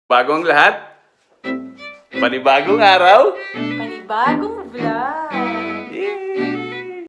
Bagong lahat, panibagong araw. Panibagong vlog! Yay!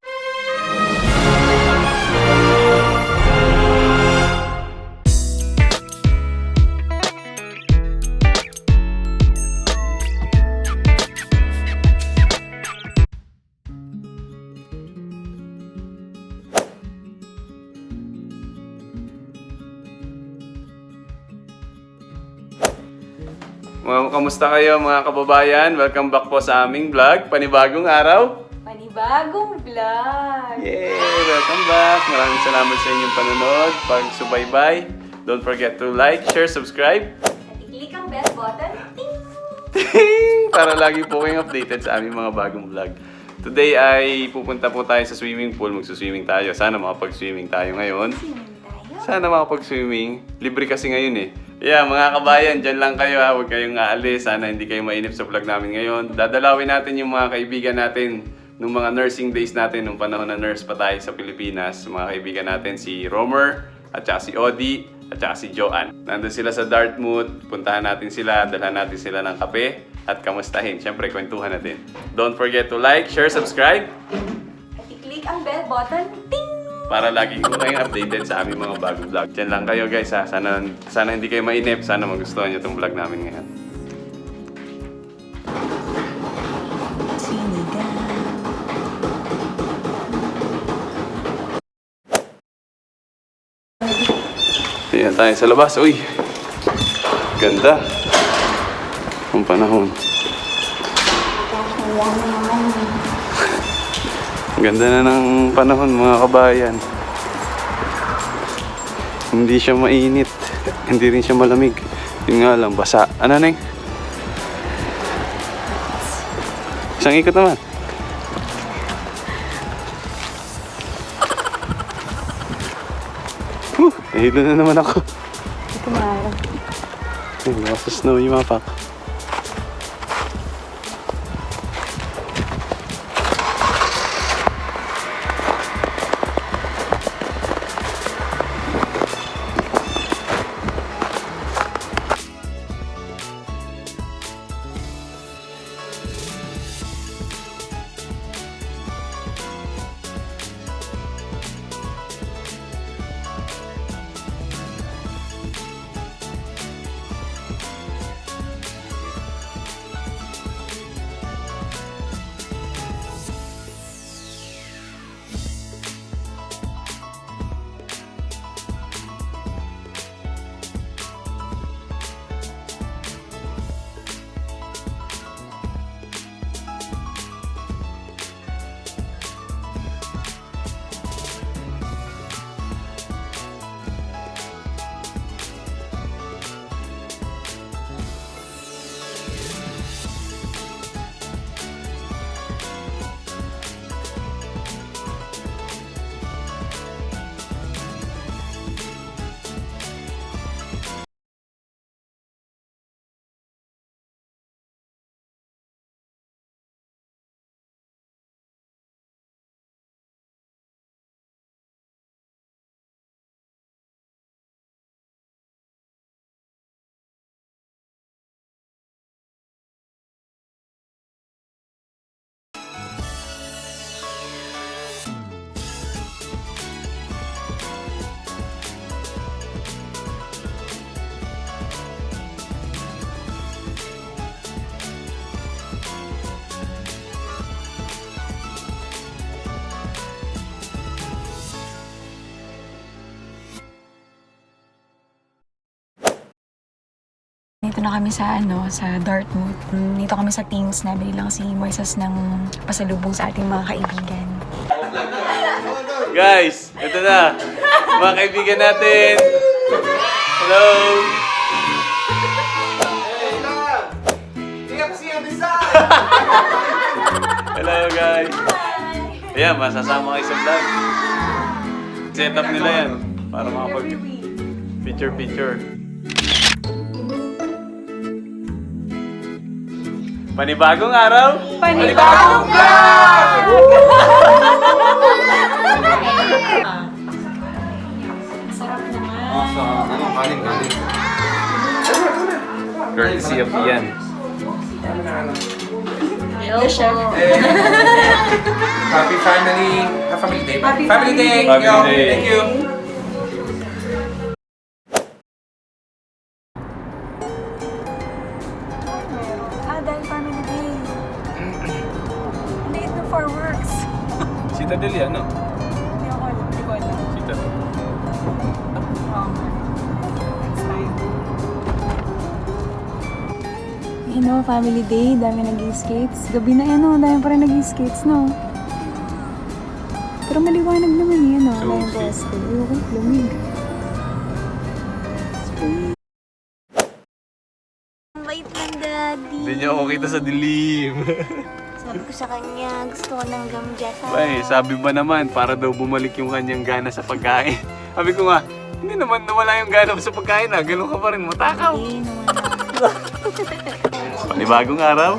Kamusta kayo mga kababayan? Welcome back po sa aming vlog, panibagong araw. Panibagong vlog! Yay! Welcome back! Maraming salamat sa inyong panonood, pagsubaybay. Don't forget to like, share, subscribe. At i-click ang bell button. Ting! Para lagi po kayong updated sa aming mga bagong vlog. Today ay pupunta po tayo sa swimming pool. Magsuswimming tayo. Sana makapag-swimming tayo ngayon. Swimming tayo. Sana makapag-swimming. Libre kasi ngayon eh. Yeah, mga kabayan, dyan lang kayo ha. Huwag kayong aalis. Sana hindi kayo mainip sa vlog namin ngayon. Dadalawin natin yung mga kaibigan natin nung mga nursing days natin, nung panahon na nurse pa tayo sa Pilipinas. Mga kaibigan natin si Romer, at saka si Odi, at saka si Joanne. Nandun sila sa Dartmouth. Puntahan natin sila, dalhan natin sila ng kape at kamustahin. Siyempre, kwentuhan natin. Don't forget to like, share, subscribe. At i-click ang bell button. Ting! Para lagi ko kayong updated sa aming mga bagong vlog. Diyan lang kayo guys ha. Sana hindi kayo mainip. Sana magustuhan nyo itong vlog namin ngayon. Sinigang. Ayan tayo sa labas. Uy! Ganda. Ang panahon. Ganda na ng panahon mga kabayan. Hindi siya mainit. Hindi rin siya malamig. Yun nga lang, basa. Ano Neng? Isang ikot naman. Nahilo na naman ako. Ito maaram. Ay, lakas sa snow yung mapak. Dito na kami sa sa Dartmouth. Dito kami sa Teams. Nabili lang si Moises ng pasalubong sa ating mga kaibigan. Guys, ito na. Mga kaibigan natin. Hello. Hello guys. Ayan, masasama kayo sa vlog. Setup nila yan. Para makapag picture. Panibagong araw, Panibagong vlog! Sarap naman. Kanin. Courtesy of Ian. Hello, chef. Happy family. Family day. Happy family day. Family Yo, day. Thank you. Dahil family day. Late na for works. Sita Delia, no? Hindi ko alam. Sita. Next time. You know, family day, dami nag-skates. Gabi na yan, no? Dami pa rin nag-skates, no? Pero maliwanag naman yan, no? So, Dami pwesto. Ayoko, lumig. Wait lang, Daddy. Hindi niya ako kita sa dilim. Sabi ko sa kanya, gusto ko ng gamjata. Bay, sabi ba naman, para daw bumalik yung kanyang gana sa pagkain. Sabi ko nga, hindi naman nawala yung gana sa pagkain ha. Ganun ka pa rin, matakaw. Hindi naman. Panibagong araw.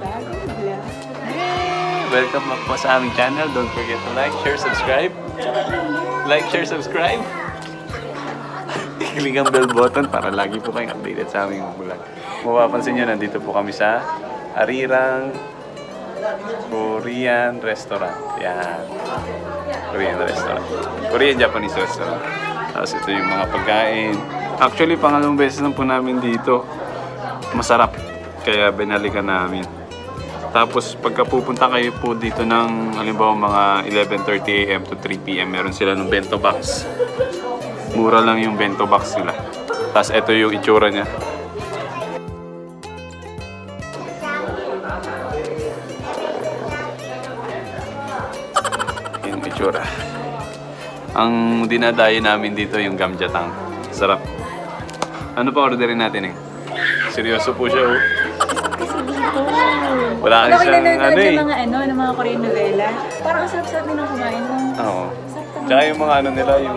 Bago, bla. Welcome back po sa aming channel. Don't forget to like, share, subscribe. Like, share, subscribe. Click ang bell button para lagi po kayong updated sa aming vlog. Mapapansin nyo, nandito po kami sa Arirang Korean Restaurant. Yan. Korean Restaurant. Korean-Japanese Restaurant. Tapos ito yung mga pagkain. Actually, pangalawang beses lang po namin dito. Masarap. Kaya binalikan namin. Tapos pagka pupunta kayo po dito ng halimbawa mga 11:30 AM to 3 PM, meron sila ng bento box. Mura lang yung bento box nila. Tapos ito yung itsura niya. Yung itsura. Ang dinadayo namin dito yung gamjatang. Sarap. Ano pa orderin natin eh? Seryoso po siya oh. Wala kasi siyang ano eh. Ng mga ng mga Korean novela. Parang ang sarap-sarap din ang kumain. Oo. Tsaka yung mga ano nila, yung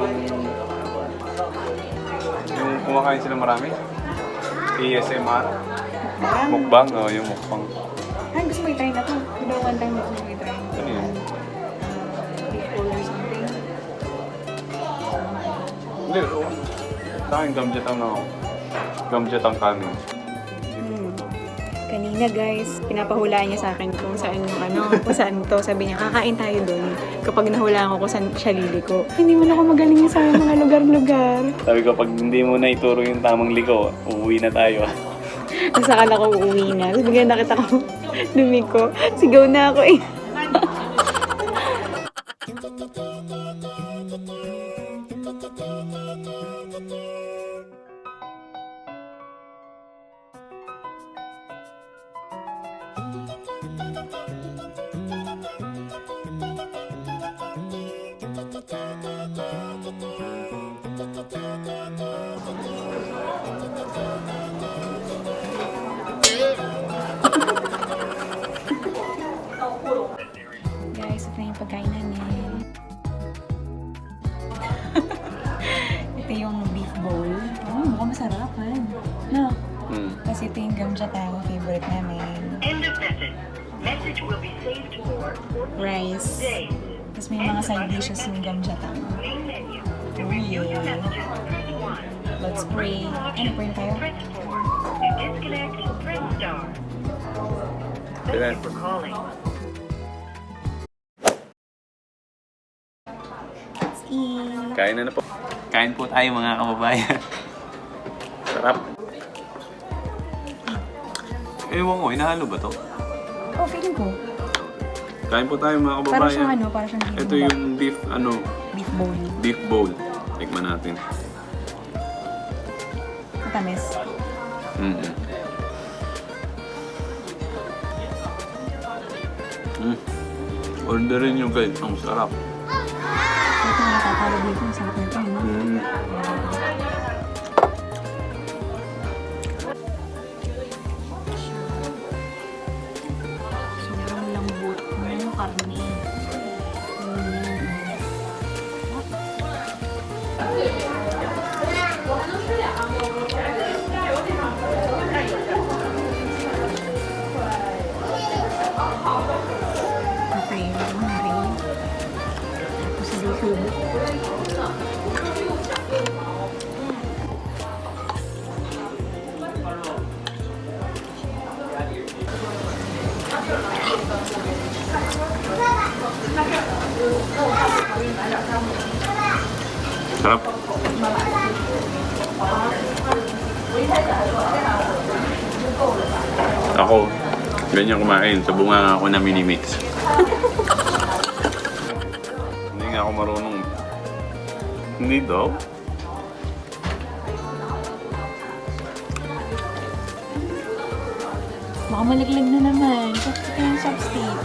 kumakain sila marami. ASMR. Mukbang, oh, yung mukbang. Ay, gusto mo i-try na to. Diba one time gusto mo i-try? Ano yun? Before or something. Hindi, oh. Sa akin, gamjatang na ako. Gamjatang kanin. Kanina guys, pinapahulaan niya sa akin kung saan kung saan to. Sabi niya, kakain tayo doon. Kapag nahulaan ko kung saan siya liliko. Hindi mo na ako magaling sa mga lugar-lugar. Sabi ko, pag hindi mo na ituro yung tamang liko, uuwi na tayo. Tapos akala ko uuwi na. Tapos bigyan nakita ko, lumiko. Sigaw na ako eh. Guys, ito na yung pagkain namin. Ito yung beef bowl. Oh, mukhang masarap, han. No? Kasi ito yung gamjatang favorite namin. End of message. Message will be saved for Rice. days. Tapos may mga side dishes yung gamjatang. Main menu. To Oh, review your yeah. messages, press 1. Let's pray. Ano, pray na tayo? Press 4. To disconnect, press star. Thank you for calling. Let's eat. Kain na po. Kain po tayo mga kababayan. Sarap. Ewan ko, inahalo ba to? Oh, feeling ko. Kain po tayo mga Para siyang kababayan. para siyang Ito yung beef, beef bowl. beef bowl. Tikman natin. Matamis. Orderin nyo guys, ang sarap. Ito nga tatalo dito. Ang sarap nito, no? Sobrang lambot ng karne. Okay, maring. Tapos seafood. Sarap. Ako, ganyan kumain. Sabungan ako na mini-mix. Hindi nga ako marunong. Hindi daw. Baka malaglag na naman. Bakit yung substitute?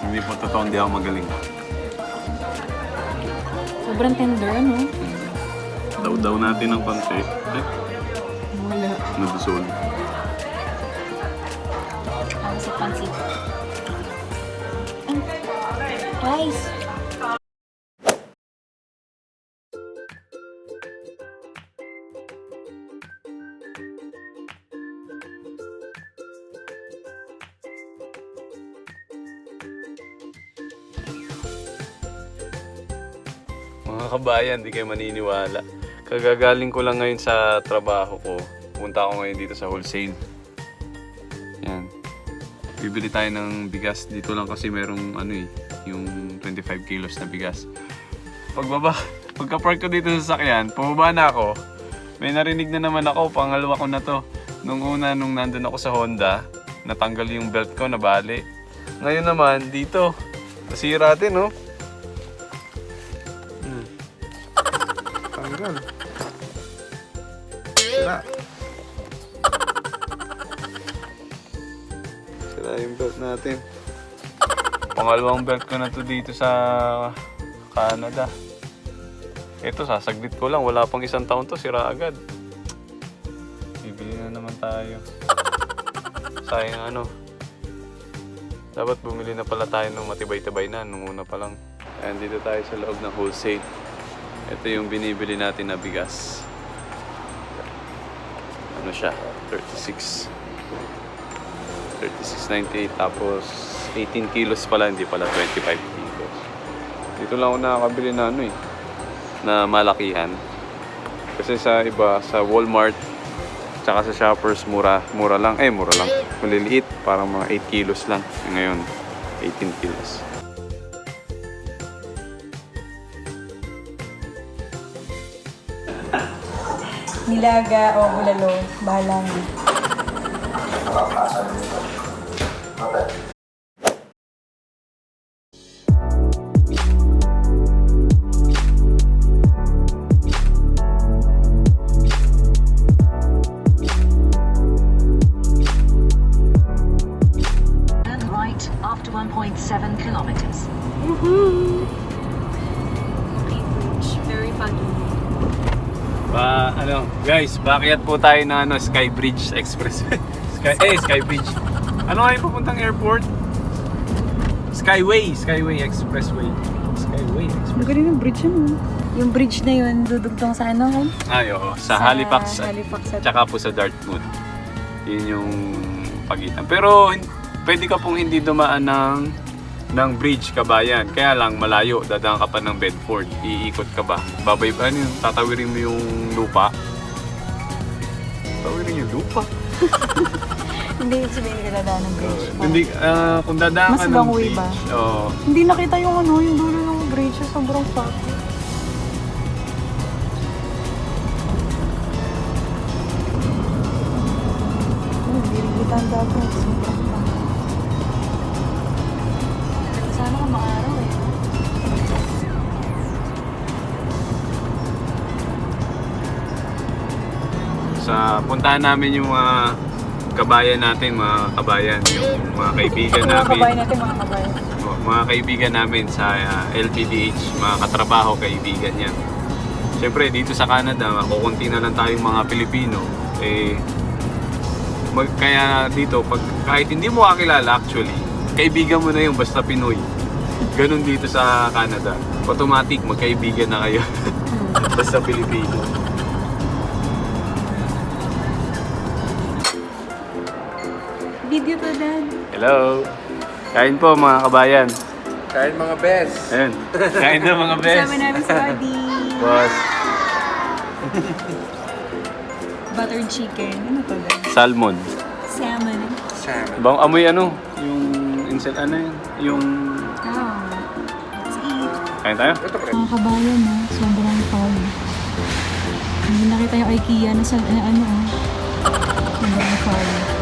Hindi po totoo, hindi ako magaling. Sobrang tender, ano? Daw natin ng konti. Eh, Wala. nadusol. Ang sa pansit. Rice. Mga kabayan, di kayo maniniwala. Kagagaling ko lang ngayon sa trabaho ko. Punta ako ngayon dito sa wholesale. Yan. Bibili tayo ng bigas. Dito lang kasi merong yung 25 kilos na bigas. Pagka-park ko dito sa sasakyan, pumaba na ako. May narinig na naman ako, pangalawa ko na to. Nung nandun ako sa Honda, natanggal yung belt ko, nabali. Ngayon naman, dito. Nasira din, no? Tanggal. Sira. Sira yung belt natin. Pangalawang belt ko na to dito sa Canada. Ito, sasaglit ko lang. Wala pang isang taon to, sira agad. Bibili na naman tayo. Sayang dapat bumili na pala tayo ng matibay-tibay na nung una pa lang. Ayan, dito tayo sa loob ng wholesale. Ito yung binibili natin na bigas. Ano siya? 36.98 tapos 18 kilos pala, hindi pala 25 kilos. Dito lang ako nakakabili na na malakihan. Kasi sa iba, sa Walmart tsaka sa Shoppers, mura lang. Maliliit, parang mga 8 kilos lang. Ngayon, 18 kilos. Nilaga o bulalo. Bahala na. Turn right after 1.7 kilometers. Very funny. Guys, bakyat po tayo na Sky Bridge Expressway. Sky Bridge. Ano nga yung pupuntang airport? Skyway Expressway. Ang galing ng bridge yun. Yung bridge na yun, dudugtong sa ano? Ay, oo. Sa Halifax. Halifax at Tsaka po sa Dartmouth. Yun yung pagitan. Pero pwede ka pong hindi dumaan ng bridge, kabayan. Kaya lang malayo, dadaan ka pa ng Bedford. Iikot ka ba? Tatawirin mo yung lupa. Tatawirin yung lupa? Hindi yung sabihin ka dadaan ng bridge. Hindi, kung dadaan Mas ka ng long way bridge. ba? Oo. Hindi nakita yung yung dulo ng bridge. Sobrang fat. Hindi rin kita ang dapat. Sobrang fat. Sana ka maaraw eh. Puntahan namin yung mga kabayan natin, yung mga kaibigan namin. Mga kabayan natin, mga kabayan. Mga kaibigan namin sa LPDH, mga katrabaho, kaibigan yan. Siyempre, dito sa Canada, kukunti na lang tayong mga Pilipino. Kaya dito, kahit hindi mo kakilala actually, kaibigan mo na yung basta Pinoy. Ganun dito sa Canada. Automatic, magkaibigan na kayo. Basta Pilipino. Video to, Dad. Hello! Kain po mga kabayan. Kahit mga best. Ayun. Kain na mga best. Kasama namin si Adi. Boss. Buttered chicken. Ano to, Dad? Salmon. Salmon. salmon. Bang amoy ano? Yung insect ano yun? Yung... Ah, let's eat. Kain tayo? Ito pre. Mga kabayan, no? Sobrang fog. Hindi nakita yung IKEA na sa ano, Sobrang fog.